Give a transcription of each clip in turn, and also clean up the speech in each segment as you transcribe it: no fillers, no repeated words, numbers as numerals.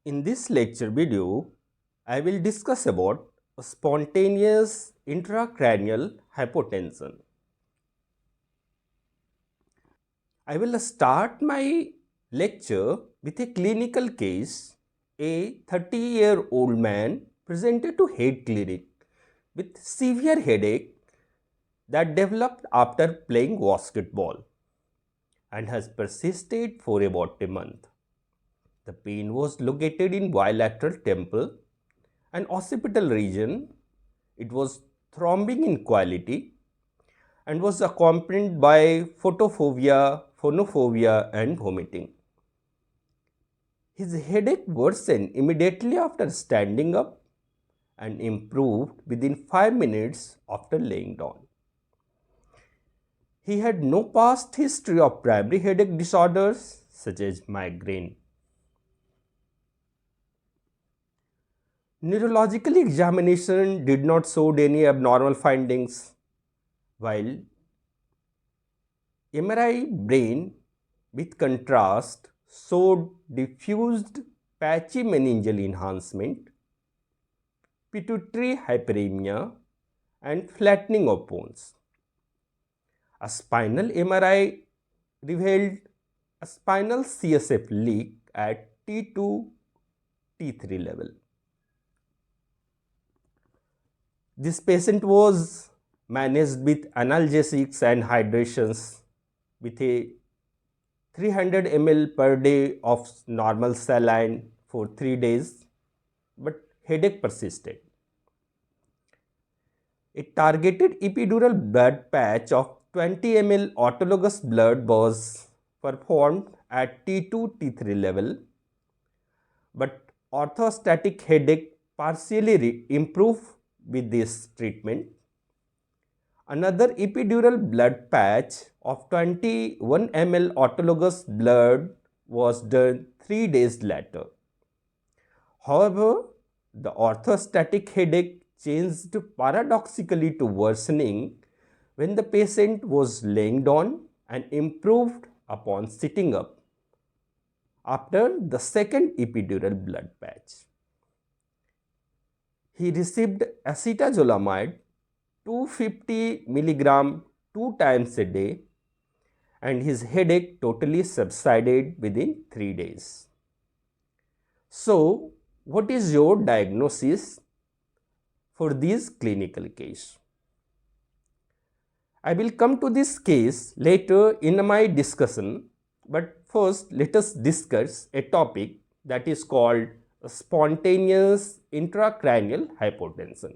In this lecture video, I will discuss about spontaneous intracranial hypotension. I will start my lecture with a clinical case. A 30-year-old man presented to head clinic with severe headache that developed after playing basketball and has persisted for about a month. The pain was located in bilateral temple and occipital region. It was throbbing in quality and was accompanied by photophobia, phonophobia and vomiting. His headache worsened immediately after standing up and improved within 5 minutes after laying down. He had no past history of primary headache disorders such as migraine. Neurological examination did not show any abnormal findings, while MRI brain with contrast showed diffused patchy meningeal enhancement, pituitary hyperemia and flattening of bones. A spinal MRI revealed a spinal CSF leak at T2, T3 level. This patient was managed with analgesics and hydrations with a 300 ml per day of normal saline for 3 days, but headache persisted. A targeted epidural blood patch of 20 ml autologous blood was performed at T2, T3 level, but orthostatic headache partially improved with this treatment. Another epidural blood patch of 21 ml autologous blood was done 3 days later. However, the orthostatic headache changed paradoxically to worsening when the patient was laying down and improved upon sitting up after the second epidural blood patch. He received acetazolamide 250 mg 2 times a day and his headache totally subsided within 3 days. So, what is your diagnosis for this clinical case? I will come to this case later in my discussion, but first let us discuss a topic that is called spontaneous intracranial hypotension.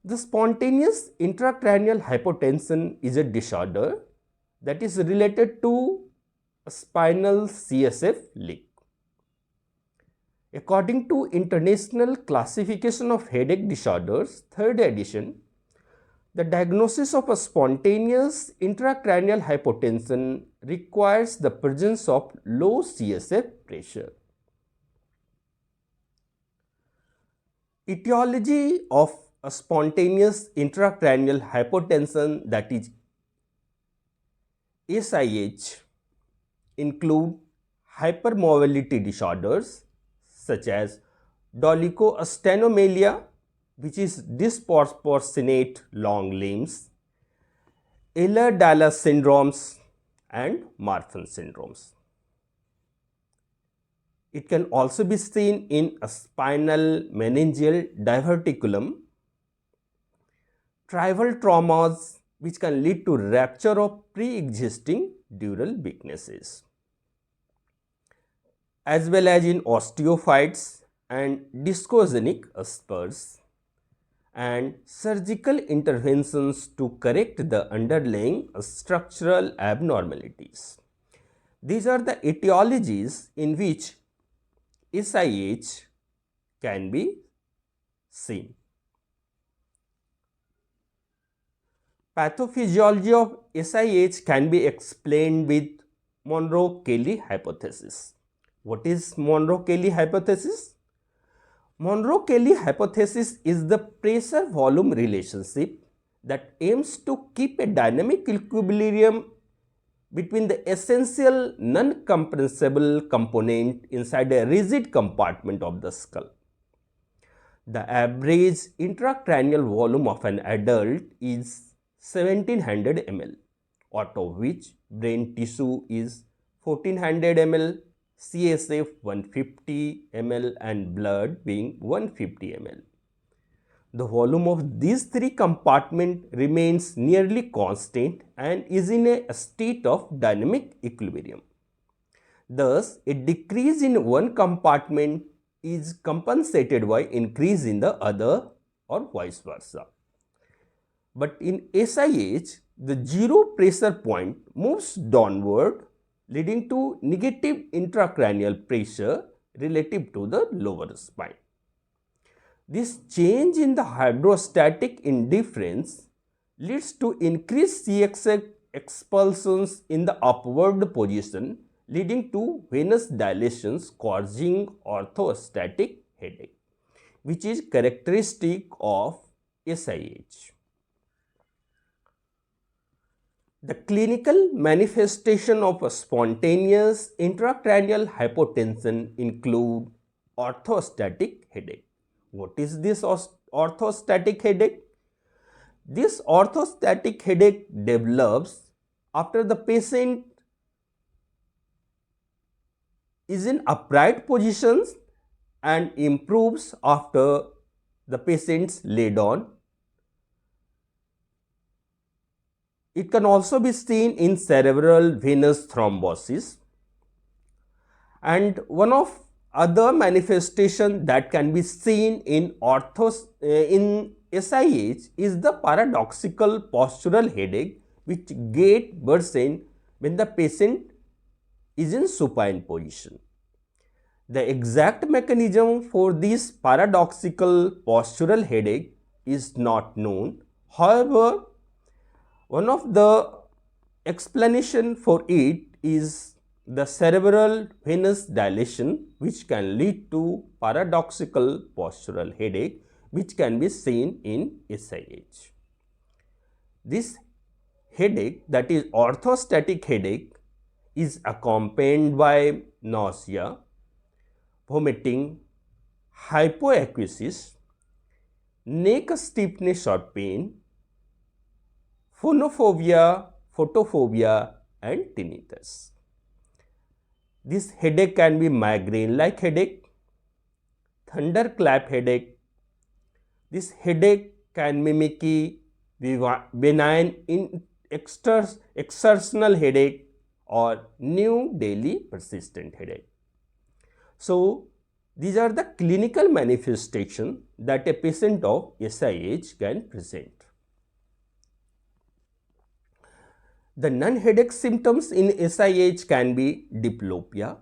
The spontaneous intracranial hypotension is a disorder that is related to a spinal CSF leak. According to International Classification of Headache Disorders, 3rd edition, the diagnosis of a spontaneous intracranial hypotension requires the presence of low CSF pressure. Etiology of a spontaneous intracranial hypotension, that is SIH, include hypermobility disorders such as dolichoastenomelia, which is disproportionate long limbs, Ehlers-Danlos syndromes and Marfan syndromes. It can also be seen in a spinal meningeal diverticulum, trival traumas which can lead to rupture of pre-existing dural weaknesses, as well as in osteophytes and discogenic spurs, and surgical interventions to correct the underlying structural abnormalities. These are the etiologies in which SIH can be seen. Pathophysiology of SIH can be explained with Monro-Kelly hypothesis. What is Monro-Kelly hypothesis? Monro-Kelly hypothesis is the pressure-volume relationship that aims to keep a dynamic equilibrium between the essential non-compressible component inside a rigid compartment of the skull. The average intracranial volume of an adult is 1700 ml, out of which brain tissue is 1400 ml, CSF 150 ml and blood being 150 ml. The volume of these three compartments remains nearly constant and is in a state of dynamic equilibrium. Thus, a decrease in one compartment is compensated by increase in the other or vice versa. But in SIH, the zero pressure point moves downward, leading to negative intracranial pressure relative to the lower spine. This change in the hydrostatic indifference leads to increased CXF expulsions in the upward position, leading to venous dilations causing orthostatic headache, which is characteristic of SIH. The clinical manifestation of a spontaneous intracranial hypotension include orthostatic headache. What is this orthostatic headache? This orthostatic headache develops after the patient is in upright positions and improves after the patient's lay down. It can also be seen in cerebral venous thrombosis. And one of other manifestation that can be seen in SIH is the paradoxical postural headache which gets worsened when the patient is in supine position. The exact mechanism for this paradoxical postural headache is not known. However, one of the explanation for it is the cerebral venous dilation, which can lead to paradoxical postural headache, which can be seen in SIH. This headache, that is orthostatic headache, is accompanied by nausea, vomiting, hypoacusis, neck stiffness or pain, phonophobia, photophobia and tinnitus. This headache can be migraine-like headache, thunderclap headache. This headache can mimic benign exertional headache or new daily persistent headache. So, these are the clinical manifestations that a patient of SIH can present. The non-headache symptoms in SIH can be diplopia,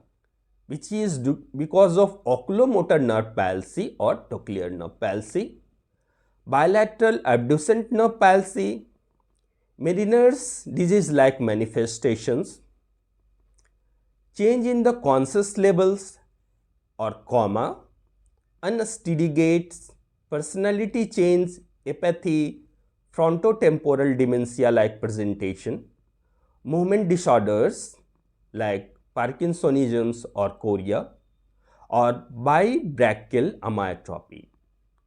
which is because of oculomotor nerve palsy or trochlear nerve palsy, bilateral abducent nerve palsy, Mariner's disease-like manifestations, change in the conscious levels or coma, unsteady gaits, personality change, apathy, frontotemporal dementia-like presentation, movement disorders like Parkinsonism or chorea, or bibrachial amyotrophy,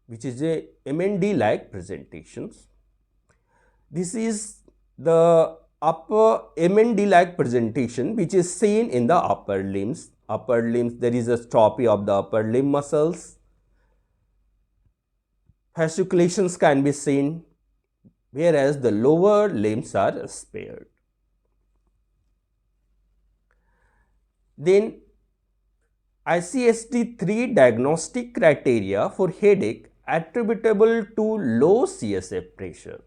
which is a MND-like presentations. This is the upper MND-like presentation which is seen in the upper limbs. Upper limbs, there is a atrophy of the upper limb muscles. Fasciculations can be seen, whereas the lower limbs are spared. Then ICSD-3 diagnostic criteria for headache attributable to low CSF pressure.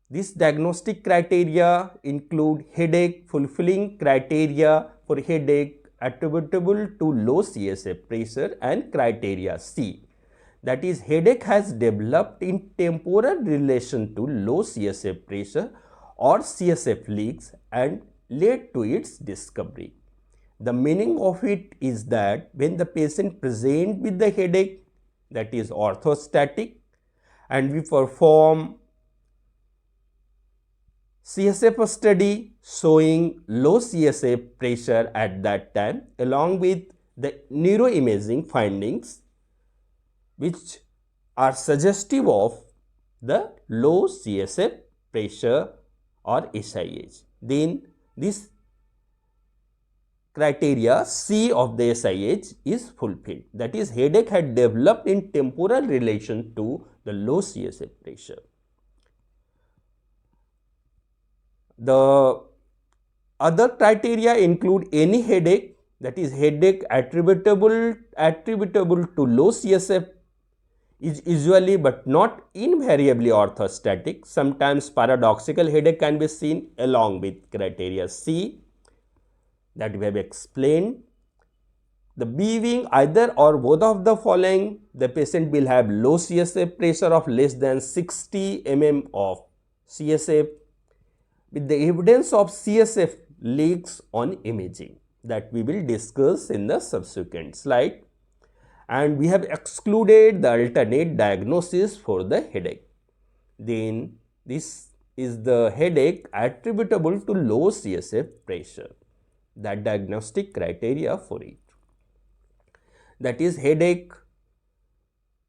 These diagnostic criteria include headache fulfilling criteria for headache attributable to low CSF pressure and criteria C, that is headache has developed in temporal relation to low CSF pressure or CSF leaks and led to its discovery. The meaning of it is that when the patient presents with the headache that is orthostatic and we perform CSF study showing low CSF pressure at that time along with the neuroimaging findings which are suggestive of the low CSF pressure or SIH. Then this criteria C of the SIH is fulfilled. That is, headache had developed in temporal relation to the low CSF pressure. The other criteria include any headache, that is headache attributable to low CSF is usually but not invariably orthostatic. Sometimes paradoxical headache can be seen along with criteria C that we have explained. The B being either or both of the following, the patient will have low CSF pressure of less than 60 mm of CSF with the evidence of CSF leaks on imaging that we will discuss in the subsequent slide. And we have excluded the alternate diagnosis for the headache. Then this is the headache attributable to low CSF pressure, that diagnostic criteria for it. That is headache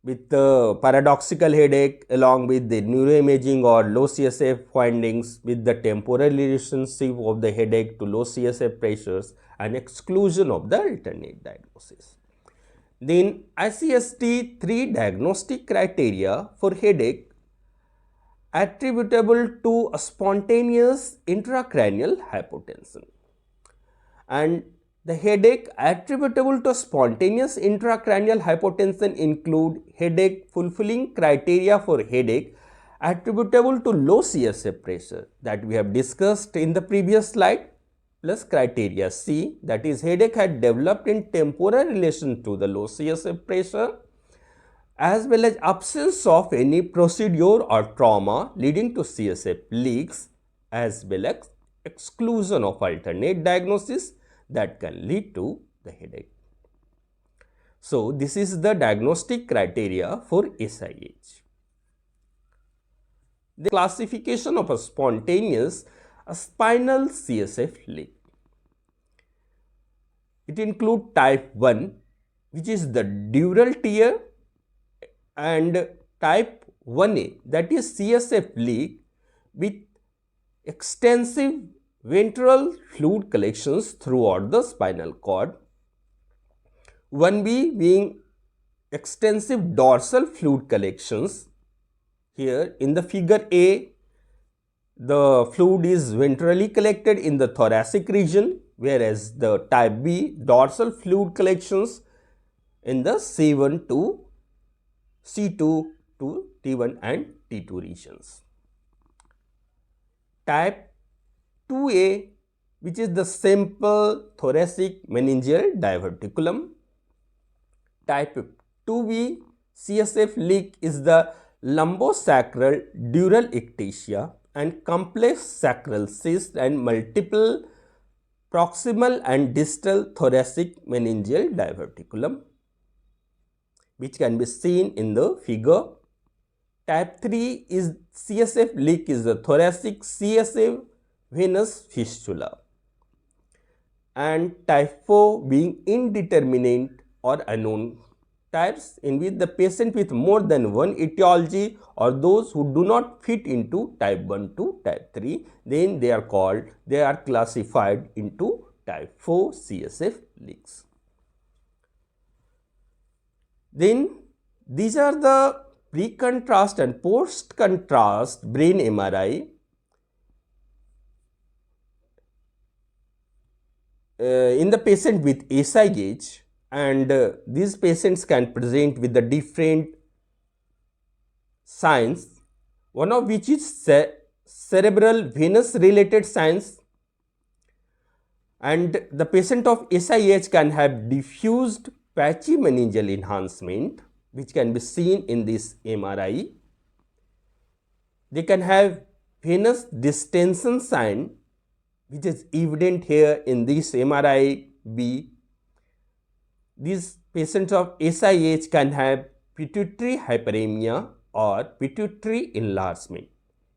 with the paradoxical headache along with the neuroimaging or low CSF findings with the temporal relationship of the headache to low CSF pressures and exclusion of the alternate diagnosis. Then ICST 3 diagnostic criteria for headache attributable to a spontaneous intracranial hypotension. And the headache attributable to spontaneous intracranial hypotension include headache fulfilling criteria for headache attributable to low CSF pressure that we have discussed in the previous slide, plus criteria C, that is headache had developed in temporal relation to the low CSF pressure, as well as absence of any procedure or trauma leading to CSF leaks, as well as exclusion of alternate diagnosis that can lead to the headache. So, this is the diagnostic criteria for SIH. The classification of a spontaneous spinal CSF leak. It includes type 1, which is the dural tear, and type 1A, that is CSF leak with extensive ventral fluid collections throughout the spinal cord. 1B being extensive dorsal fluid collections. Here in the figure A, the fluid is ventrally collected in the thoracic region, whereas the type B, dorsal fluid collections in the C1 to C2 to T1 and T2 regions. Type 2A, which is the simple thoracic meningeal diverticulum. Type 2B CSF leak is the lumbosacral dural ectasia and complex sacral cyst and multiple proximal and distal thoracic meningeal diverticulum, which can be seen in the figure. Type 3 is CSF leak is the thoracic CSF venous fistula, and type 4 being indeterminate or unknown types in which the patient with more than one etiology or those who do not fit into type 1 to type 3, then they are classified into type 4 CSF leaks. Then these are the pre-contrast and post-contrast brain MRI in the patient with SIH, and these patients can present with the different signs, one of which is cerebral venous related signs, and the patient of SIH can have diffused patchy meningeal enhancement, which can be seen in this MRI. They can have venous distension sign, which is evident here in this MRI B. These patients of SIH can have pituitary hyperemia or pituitary enlargement,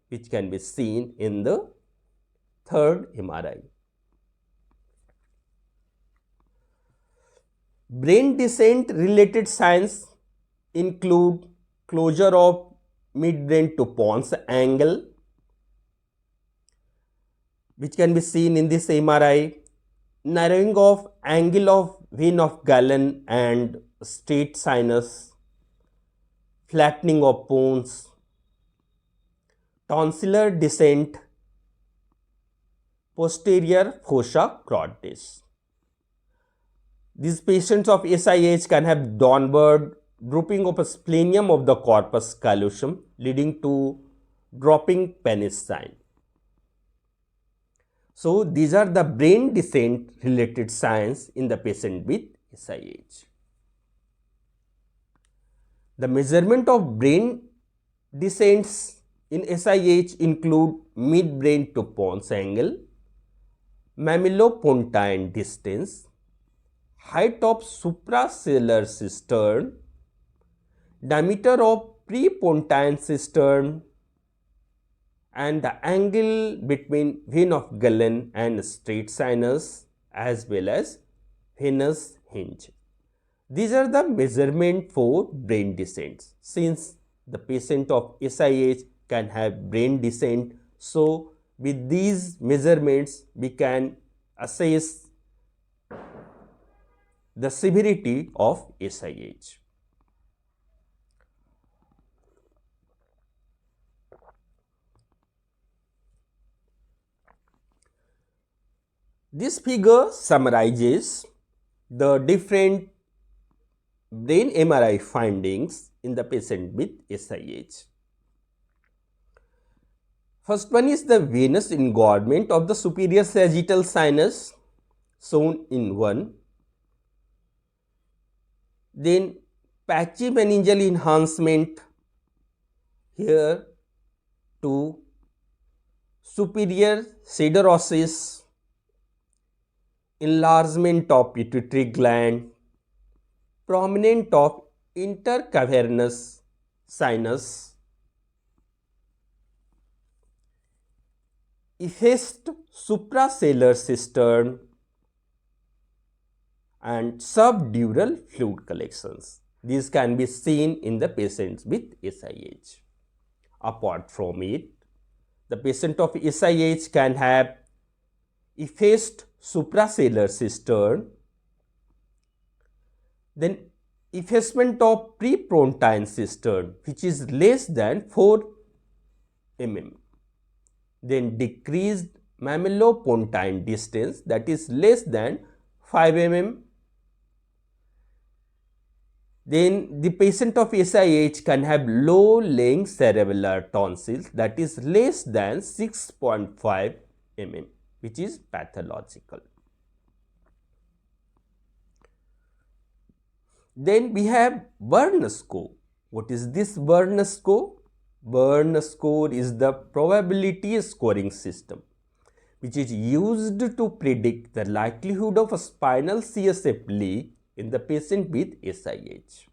which can be seen in the third MRI. Brain descent related signs include closure of midbrain to pons angle, which can be seen in this MRI, narrowing of angle of vein of Galen and straight sinus, flattening of pons, tonsillar descent, posterior fossa choroides. These patients of SIH can have downward drooping of a splenium of the corpus callosum, leading to dropping penis sign. So, these are the brain descent related signs in the patient with SIH. The measurement of brain descents in SIH include midbrain to pons angle, mammato-pontine distance, height of suprasellar cistern, diameter of prepontine cistern, and the angle between vein of Galen and straight sinus as well as venous hinge. These are the measurement for brain descents. Since the patient of SIH can have brain descent, so with these measurements we can assess the severity of SIH. This figure summarizes the different brain MRI findings in the patient with SIH. First one is the venous engorgement of the superior sagittal sinus, shown in 1. Then patchy meningeal enhancement here to superior siderosis, enlargement of pituitary gland, prominent of intercavernous sinus, effaced suprasellar cistern, and subdural fluid collections. These can be seen in the patients with SIH. Apart from it, the patient of SIH can have effaced suprasellar cistern, then effacement of prepontine cistern, which is less than 4 mm, then decreased mammato-pontine distance, that is less than 5 mm. Then the patient of SIH can have low laying cerebellar tonsils, that is less than 6.5 mm, which is pathological. Then we have Bern score. What is this Bern score? Bern score is the probability scoring system which is used to predict the likelihood of a spinal CSF leak in the patient with SIH.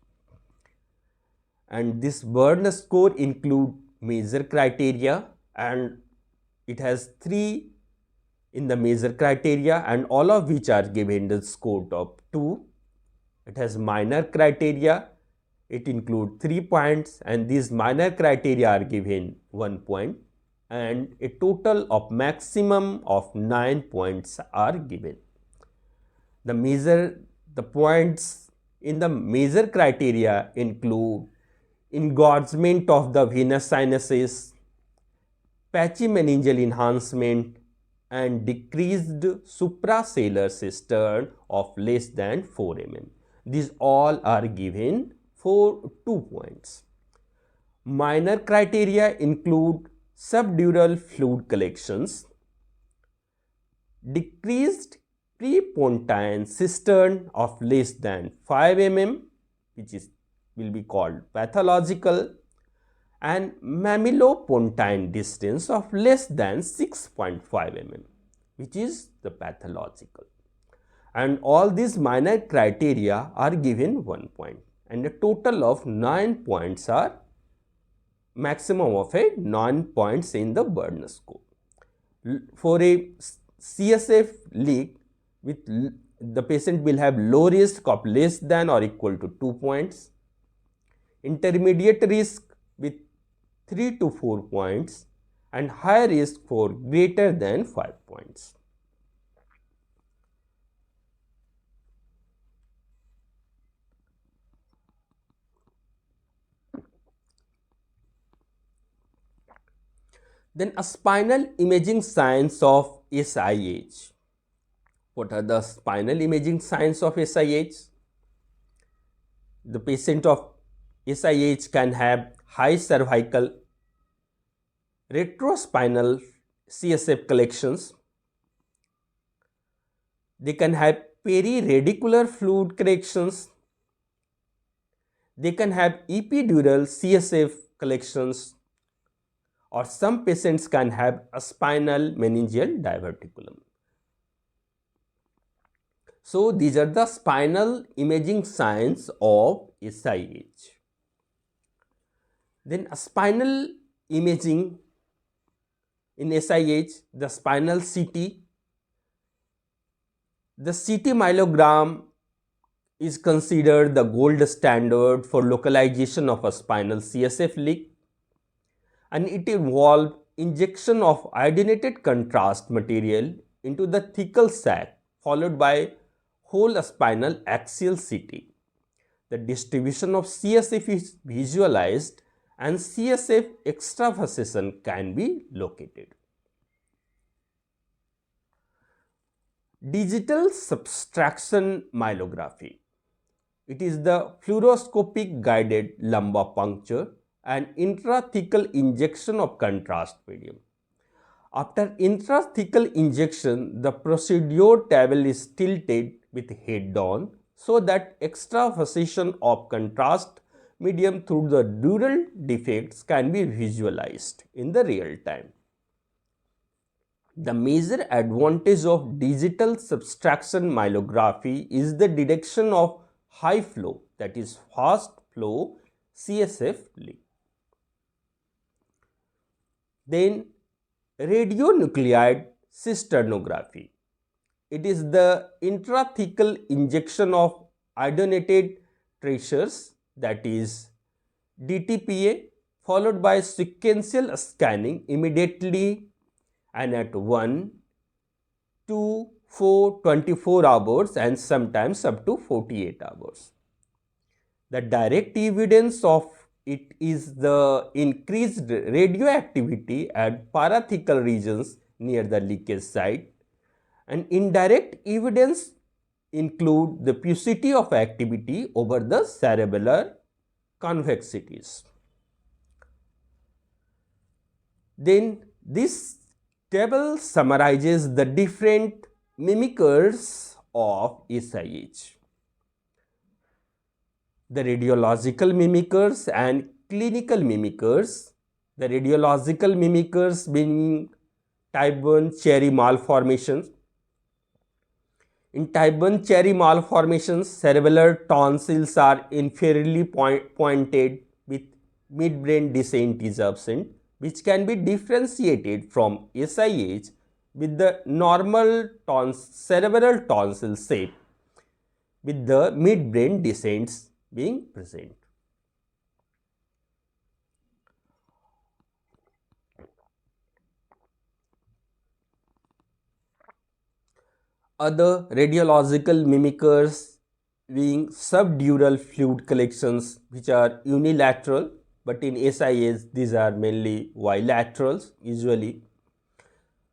And this Bern score include major criteria, and it has 3 in the major criteria, and all of which are given the score of 2. It has minor criteria, it includes 3 points, and these minor criteria are given 1 point, and a total of maximum of 9 points are given. The points in the major criteria include engorgement of the venous sinuses, patchy meningeal enhancement, and decreased suprasellar cistern of less than 4 mm. These all are given for 2 points. Minor criteria include subdural fluid collections, decreased prepontine cistern of less than 5 mm, which will be called pathological, and mammato-pontine distance of less than 6.5 mm, which is the pathological. And all these minor criteria are given 1 point, and a total of 9 points are maximum of 9 points in the Bern score. For a CSF leak, the patient will have low risk of less than or equal to 2 points, intermediate risk with 3 to 4 points, and high risk for greater than 5 points. Then a spinal imaging signs of SIH. What are the spinal imaging signs of SIH? The patient of SIH can have high cervical retrospinal CSF collections. They can have periradicular fluid collections. They can have epidural CSF collections, or some patients can have a spinal meningeal diverticulum. So, these are the spinal imaging signs of SIH. Then a spinal imaging in SIH, the spinal CT. The CT myelogram is considered the gold standard for localization of a spinal CSF leak, and it involves injection of iodinated contrast material into the thecal sac followed by whole spinal axial CT. The distribution of CSF is visualized and CSF extravasation can be located. Digital subtraction myelography. It is the fluoroscopic guided lumbar puncture and intrathecal injection of contrast medium. After intrathecal injection, the procedure table is tilted with head down so that extravasation of contrast medium through the dural defects can be visualized in the real time. The major advantage of digital subtraction myelography is the detection of high flow, that is fast flow CSF leak. Then radionuclide cysternography. It is the intrathecal injection of iodinated tracers, that is DTPA, followed by sequential scanning immediately and at 1, 2, 4, 24 hours and sometimes up to 48 hours. The direct evidence of it is the increased radioactivity at parathecal regions near the leakage site, and indirect evidence include the paucity of activity over the cerebellar convexities. Then this table summarizes the different mimickers of SIH. The radiological mimickers and clinical mimickers. The radiological mimickers being type 1 cherry malformations. In type 1 cherry malformations, cerebellar tonsils are inferiorly pointed with midbrain descent is absent, which can be differentiated from SIH with the normal cerebral tonsil shape with the midbrain descents being present. Other radiological mimickers being subdural fluid collections, which are unilateral, but in SIH these are mainly bilaterals usually.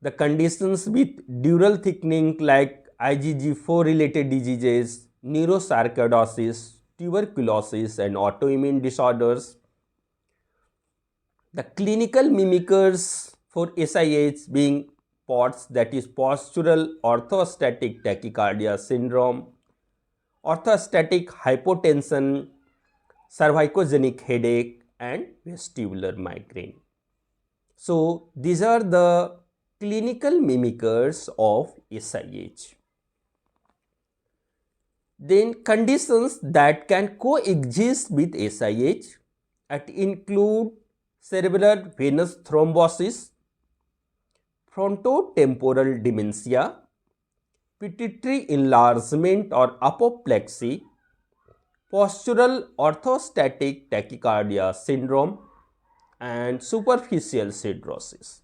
The conditions with dural thickening like IgG4 related diseases, neurosarcoidosis, tuberculosis and autoimmune disorders. The clinical mimickers for SIH being POTS, that is postural orthostatic tachycardia syndrome, orthostatic hypotension, cervicogenic headache and vestibular migraine. So, these are the clinical mimickers of SIH. Then conditions that can coexist with SIH include cerebellar venous thrombosis, frontotemporal dementia, pituitary enlargement or apoplexy, postural orthostatic tachycardia syndrome, and superficial cirrhosis.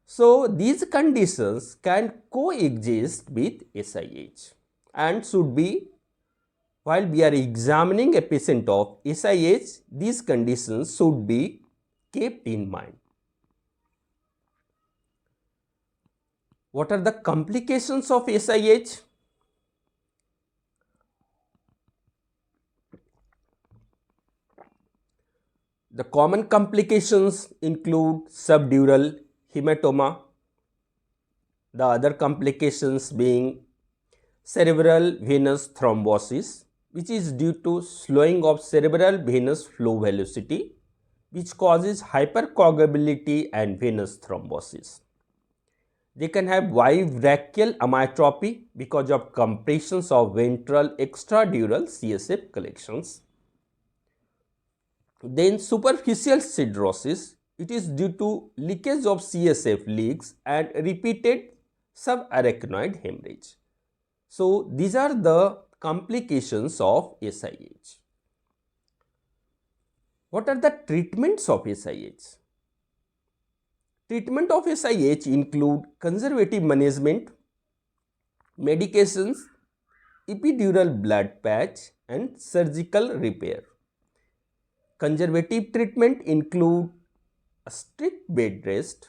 So, these conditions can coexist with SIH and should be, while we are examining a patient of SIH, these conditions should be kept in mind. What are the complications of SIH? The common complications include subdural hematoma, the other complications being cerebral venous thrombosis, which is due to slowing of cerebral venous flow velocity, which causes hypercoagulability and venous thrombosis. They can have bibrachial amyotrophy because of compressions of ventral extradural CSF collections. Then superficial cirrhosis, it is due to leakage of CSF leaks and repeated subarachnoid hemorrhage. So, these are the complications of SIH. What are the treatments of SIH? Treatment of SIH include conservative management, medications, epidural blood patch, and surgical repair. Conservative treatment include a strict bed rest,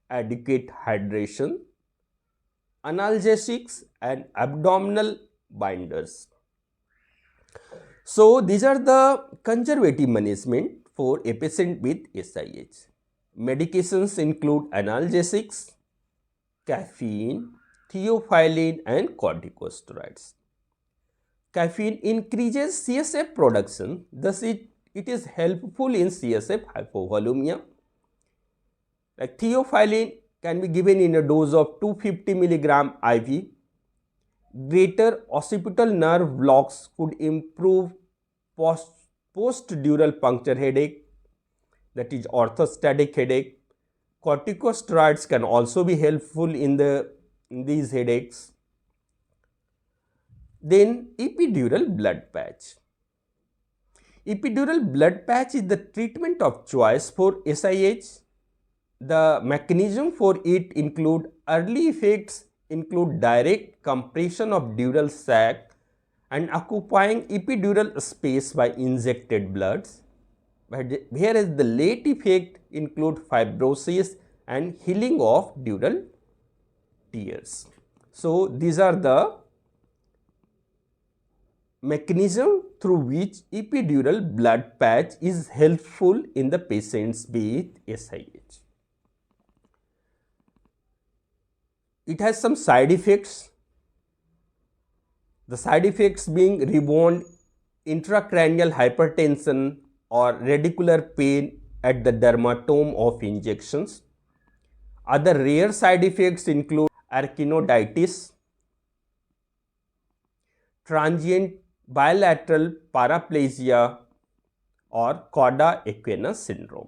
adequate hydration, analgesics, and abdominal binders. So, these are the conservative management for a patient with SIH. Medications include analgesics, caffeine, theophylline, and corticosteroids. Caffeine increases CSF production, thus it is helpful in CSF hypovolemia. Like theophylline can be given in a dose of 250 mg IV. Greater occipital nerve blocks could improve post-dural puncture headache, that is orthostatic headache. Corticosteroids can also be helpful in these headaches. Then epidural blood patch. Epidural blood patch is the treatment of choice for SIH. The mechanism for it include early effects include direct compression of dural sac and occupying epidural space by injected bloods, whereas the late effect include fibrosis and healing of dural tears. So, these are the mechanism through which epidural blood patch is helpful in the patients with SIH. It has some side effects. The side effects being rebound intracranial hypertension or radicular pain at the dermatome of injections. Other rare side effects include arachnoiditis, transient bilateral paraplegia, or cauda equina syndrome.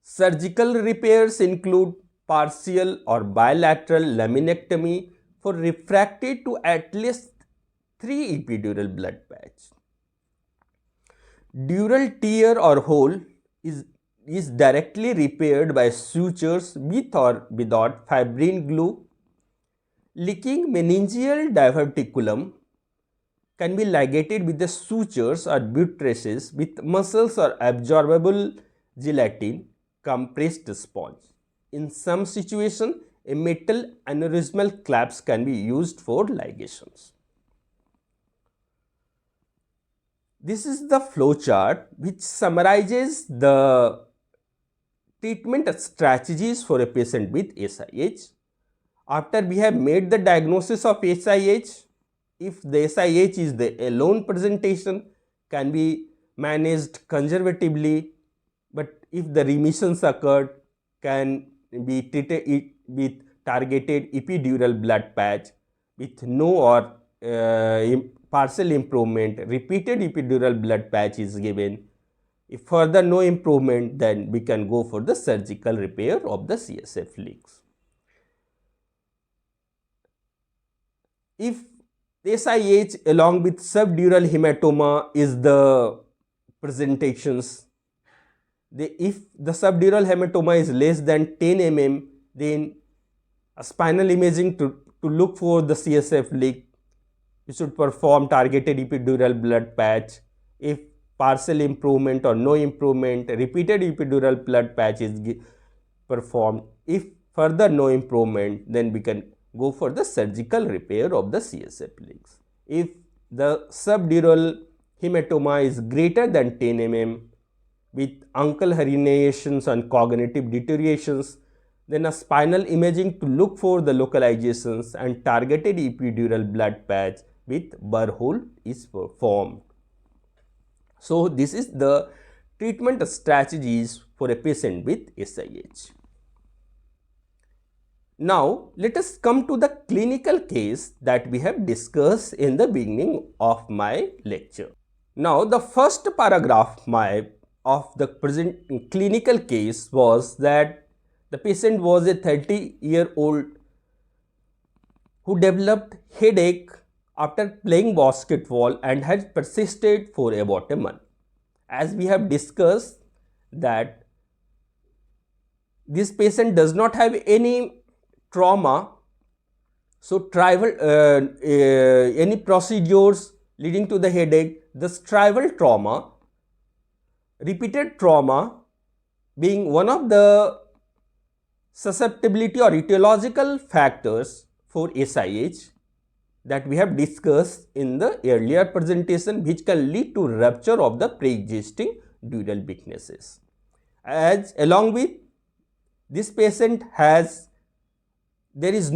Surgical repairs include partial or bilateral laminectomy for refractory to at least 3 epidural blood patch. Dural tear or hole is directly repaired by sutures with or without fibrin glue. Leaking meningeal diverticulum can be ligated with the sutures or buttresses with muscles or absorbable gelatin compressed sponge. In some situations, a metal aneurysmal clamps can be used for ligations. This is the flow chart which summarizes the treatment strategies for a patient with SIH. After we have made the diagnosis of SIH, if the SIH is the alone presentation, can be managed conservatively, but if the remissions occurred, can be treated with targeted epidural blood patch with no or partial improvement. Repeated epidural blood patch is given. If further no improvement, then we can go for the surgical repair of the CSF leaks. If SIH along with subdural hematoma is the presentations, if the subdural hematoma is less than 10 mm, then a spinal imaging to look for the CSF leak, you should perform targeted epidural blood patch. If partial improvement or no improvement, repeated epidural blood patch is performed. If further no improvement, then we can go for the surgical repair of the CSF leaks. If the subdural hematoma is greater than 10 mm with uncal herniations and cognitive deteriorations, then a spinal imaging to look for the localizations and targeted epidural blood patch with burr hole is performed. So this is the treatment strategies for a patient with SIH. Now let us come to the clinical case that we have discussed in the beginning of my lecture. Now the first paragraph of the present clinical case was that the patient was a 30-year-old who developed headache after playing basketball and had persisted for about a month. As we have discussed that this patient does not have any trauma, so any procedures leading to the headache, this tribal trauma, repeated trauma being one of the susceptibility or etiological factors for SIH that we have discussed in the earlier presentation, which can lead to rupture of the pre-existing dural weaknesses. As along with this patient there is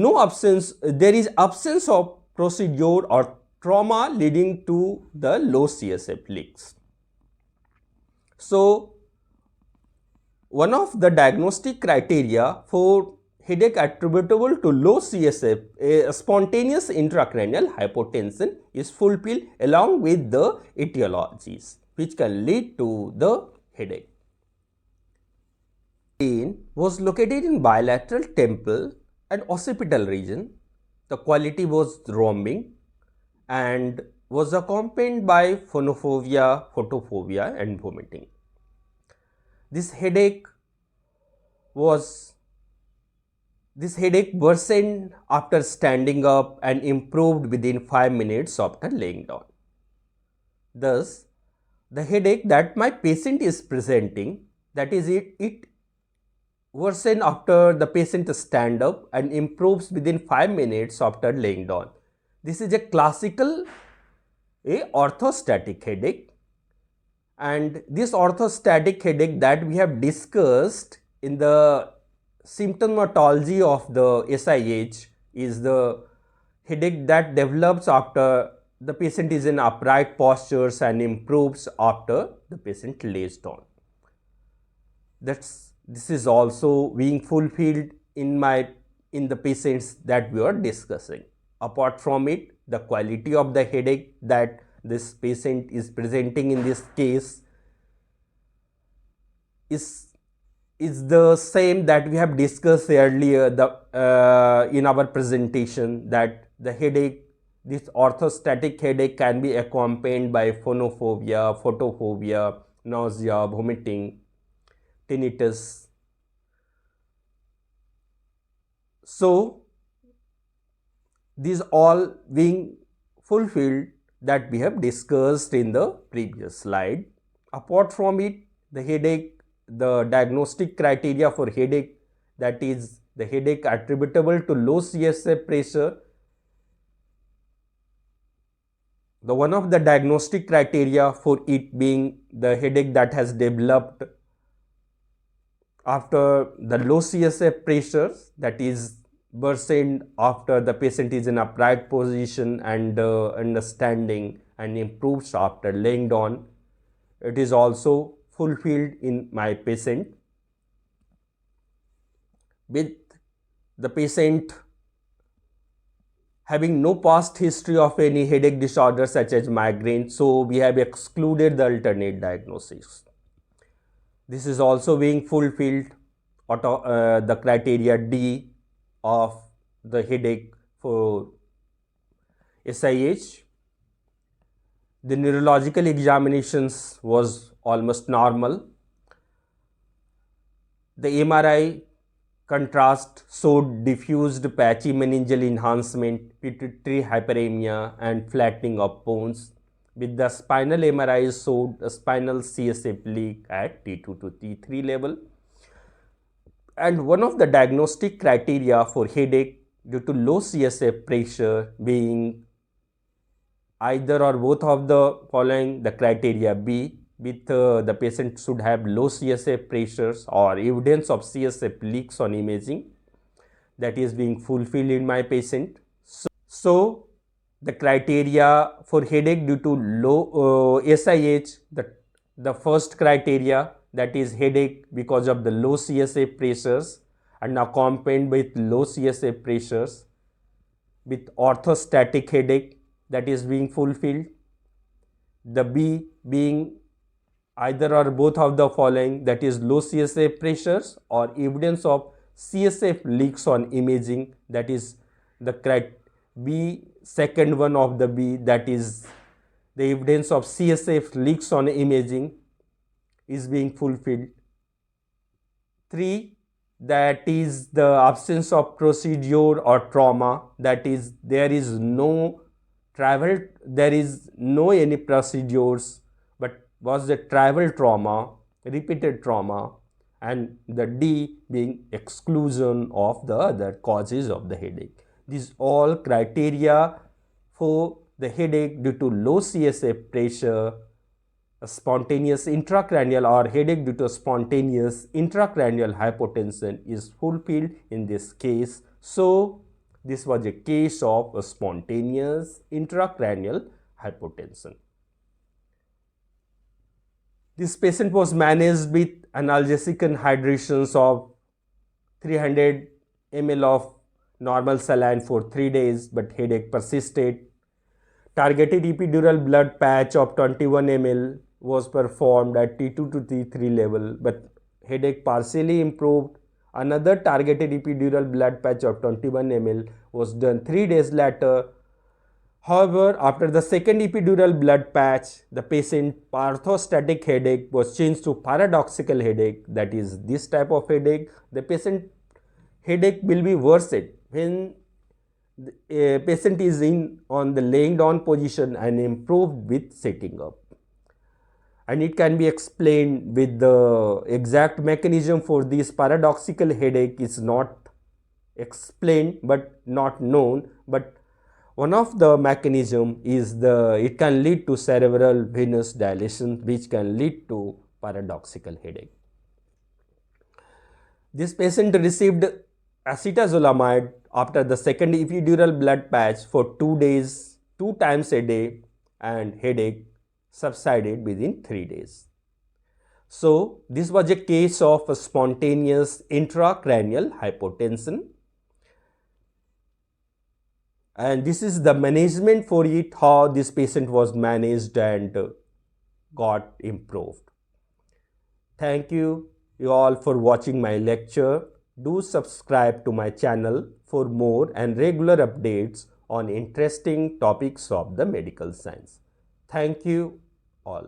absence of procedure or trauma leading to the low CSF leaks. So one of the diagnostic criteria for headache attributable to low CSF, a spontaneous intracranial hypotension, is fulfilled along with the etiologies which can lead to the headache. Pain was located in bilateral temple and occipital region. The quality was roaming and was accompanied by phonophobia, photophobia and vomiting. This headache worsened after standing up and improved within 5 minutes after laying down. Thus, the headache that my patient is presenting, that is it worsened after the patient stand up and improves within 5 minutes after laying down. This is a classical orthostatic headache. And this orthostatic headache that we have discussed in the symptomatology of the SIH is the headache that develops after the patient is in upright postures and improves after the patient lays down. This is also being fulfilled in the patients that we are discussing. Apart from it, the quality of the headache that this patient is presenting in this case is the same that we have discussed earlier in our presentation, that the headache, this orthostatic headache, can be accompanied by phonophobia, photophobia, nausea, vomiting, tinnitus. So these all being fulfilled that we have discussed in the previous slide. Apart from it, the headache, the diagnostic criteria for headache, that is the headache attributable to low CSF pressure. The one of the diagnostic criteria for it being the headache that has developed after the low CSF pressures, that is worsened after the patient is in upright position and standing and improves after laying down. It is also fulfilled in my patient, with the patient having no past history of any headache disorder such as migraine. So we have excluded the alternate diagnosis. This is also being fulfilled, the criteria D of the headache for SIH. The neurological examinations was almost normal. The MRI contrast showed diffused patchy meningeal enhancement, pituitary hyperemia, and flattening of bones. With the spinal MRI showed a spinal CSF leak at T2 to T3 level. And one of the diagnostic criteria for headache due to low CSF pressure being either or both of the following, the criteria B, with the patient should have low CSF pressures or evidence of CSF leaks on imaging, that is being fulfilled in my patient. So the criteria for headache due to low SIH, the first criteria, that is headache because of the low CSF pressures and accompanied with low CSF pressures with orthostatic headache, that is being fulfilled. The B being either or both of the following, that is low CSF pressures or evidence of CSF leaks on imaging, that is the B, second one of the B, that is the evidence of CSF leaks on imaging is being fulfilled. 3, that is the absence of procedure or trauma, that is there is no any procedures, but was the travel trauma, repeated trauma, and the D being exclusion of the other causes of the headache. These all criteria for the headache due to low CSF pressure, a spontaneous intracranial or headache due to spontaneous intracranial hypotension is fulfilled in this case. So this was a case of a spontaneous intracranial hypotension. This patient was managed with analgesic and hydrations of 300 ml of normal saline for 3 days, but headache persisted. Targeted epidural blood patch of 21 ml was performed at T2 to T3 level, but headache partially improved. Another targeted epidural blood patch of 21 ml was done 3 days later. However, after the second epidural blood patch, the patient orthostatic headache was changed to paradoxical headache, that is this type of headache. The patient headache will be worsened when the patient is on the laying down position and improved with sitting up. And it can be explained with the exact mechanism for this paradoxical headache is not explained but not known, but one of the mechanism is it can lead to cerebral venous dilation, which can lead to paradoxical headache. This patient received acetazolamide after the second epidural blood patch for 2 days, 2 times a day, and headache subsided within 3 days. So this was a case of a spontaneous intracranial hypotension, and this is the management for it, how this patient was managed and got improved. Thank you all for watching my lecture. Do subscribe to my channel for more and regular updates on interesting topics of the medical science. Thank you all.